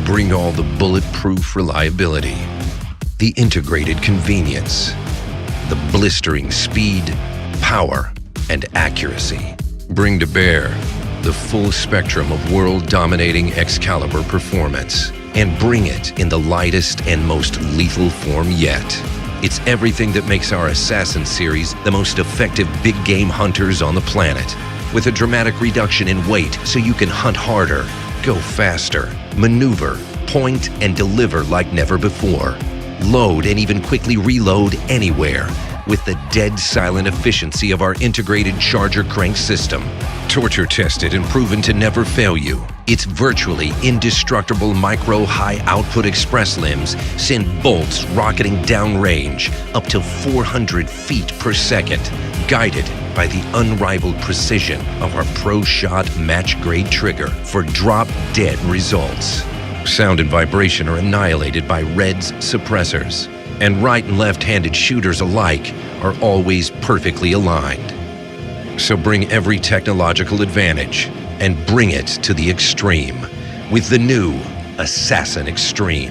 bring all the bulletproof reliability, the integrated convenience, the blistering speed, power, and accuracy. Bring to bear the full spectrum of world-dominating Excalibur performance, and bring it in the lightest and most lethal form yet. It's everything that makes our Assassin series the most effective big game hunters on the planet, with a dramatic reduction in weight so you can hunt harder, go faster, maneuver, point, and deliver like never before. Load and even quickly reload anywhere with the dead silent efficiency of our integrated charger crank system. Torture tested and proven to never fail you. Its virtually indestructible micro high output express limbs send bolts rocketing downrange up to 400 feet per second, guided by the unrivaled precision of our Pro Shot match grade trigger for drop dead results. Sound and vibration are annihilated by Red's suppressors, and right and left-handed shooters alike are always perfectly aligned. So bring every technological advantage and bring it to the extreme with the new Assassin Extreme.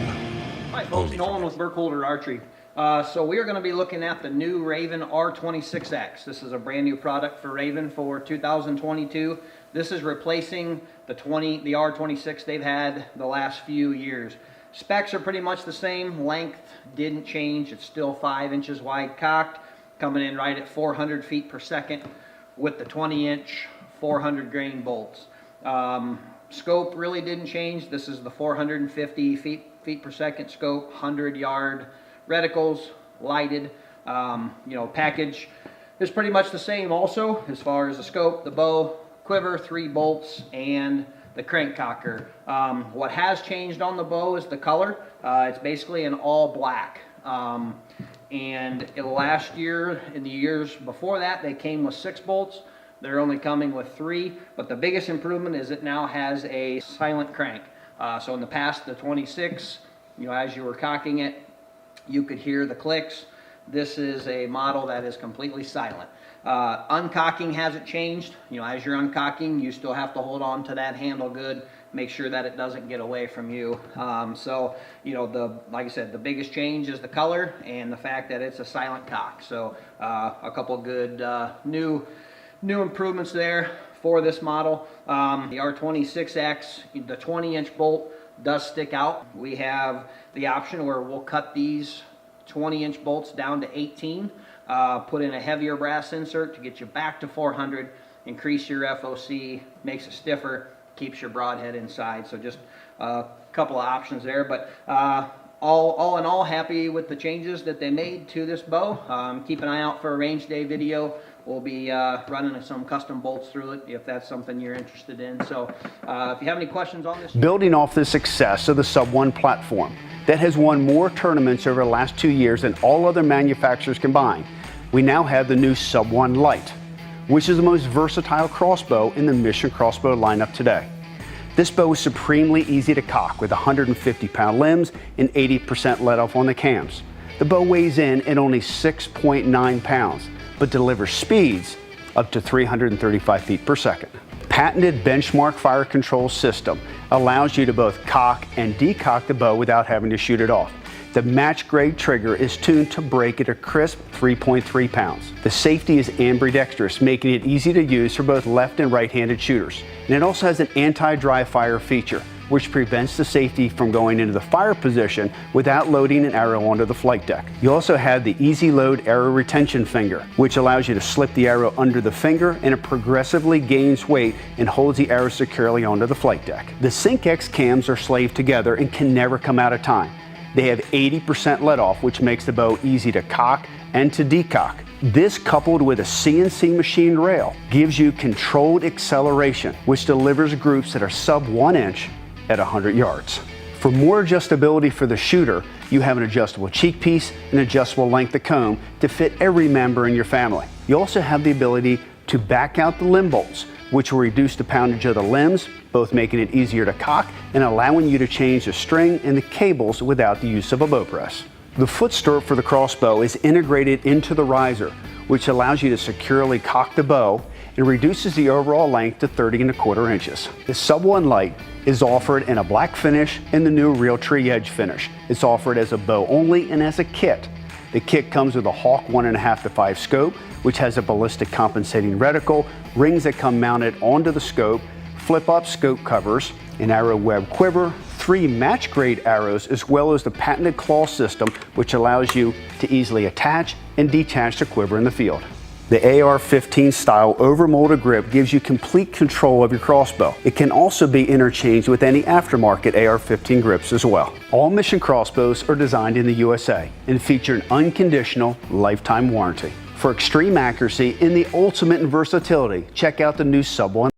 Hi folks, Nolan with Burkholder Archery. So we are going to be looking at the new Ravin R26X. This is a brand new product for Ravin for 2022. This is replacing the R26 they've had the last few years. Specs are pretty much the same. Length didn't change. It's still 5 inches wide cocked, coming in right at 400 feet per second with the 20-inch 400 grain bolts. Scope really didn't change. This is the 450 feet per second scope, 100-yard reticles, lighted. Package is pretty much the same also as far as the scope, the bow, quiver, 3 bolts, and the crank cocker. What has changed on the bow is the color. It's basically an all black. And last year, in the years before that, they came with 6 bolts. They're only coming with 3, but the biggest improvement is it now has a silent crank. So in the past, the 26, as you were cocking it, you could hear the clicks. This is a model that is completely silent. Uncocking hasn't changed. As you're uncocking, you still have to hold on to that handle good, make sure that it doesn't get away from you. Like I said, the biggest change is the color and the fact that it's a silent cock. So a couple good new improvements there for this model. The R26X, the 20-inch bolt does stick out. We have the option where we'll cut these 20-inch bolts down to 18, put in a heavier brass insert to get you back to 400, increase your FOC, makes it stiffer, keeps your broadhead inside. So just a couple of options there, but all in all, happy with the changes that they made to this bow. Keep an eye out for a range day video. We'll be running some custom bolts through it if that's something you're interested in. So if you have any questions on this. Building off the success of the Sub 1 platform that has won more tournaments over the last 2 years than all other manufacturers combined, we now have the new Sub 1 LITE, which is the most versatile crossbow in the Mission crossbow lineup today. This bow is supremely easy to cock with 150-pound limbs and 80% let off on the cams. The bow weighs in at only 6.9 pounds, but delivers speeds up to 335 feet per second. Patented benchmark fire control system allows you to both cock and decock the bow without having to shoot it off. The match grade trigger is tuned to break at a crisp 3.3 pounds. The safety is ambidextrous, making it easy to use for both left and right-handed shooters. And it also has an anti-dry fire feature, which prevents the safety from going into the fire position without loading an arrow onto the flight deck. You also have the Easy Load Arrow Retention Finger, which allows you to slip the arrow under the finger, and it progressively gains weight and holds the arrow securely onto the flight deck. The Sync X cams are slaved together and can never come out of time. They have 80% let off, which makes the bow easy to cock and to decock. This, coupled with a CNC machined rail, gives you controlled acceleration, which delivers groups that are sub 1 inch at 100 yards. For more adjustability for the shooter, you have an adjustable cheek piece and adjustable length of comb to fit every member in your family. You also have the ability to back out the limb bolts, which will reduce the poundage of the limbs, both making it easier to cock and allowing you to change the string and the cables without the use of a bow press. The foot stirrup for the crossbow is integrated into the riser, which allows you to securely cock the bow and reduces the overall length to 30¼ inches. The Sub 1 LITE is offered in a black finish and the new Realtree Edge finish. It's offered as a bow only and as a kit. The kit comes with a Hawk 1.5 to 5 scope, which has a ballistic compensating reticle, rings that come mounted onto the scope, flip-up scope covers, an arrow web quiver, 3 match-grade arrows, as well as the patented claw system, which allows you to easily attach and detach the quiver in the field. The AR-15 style overmolded grip gives you complete control of your crossbow. It can also be interchanged with any aftermarket AR-15 grips as well. All Mission crossbows are designed in the USA and feature an unconditional lifetime warranty. For extreme accuracy and the ultimate in versatility, check out the new Sub 1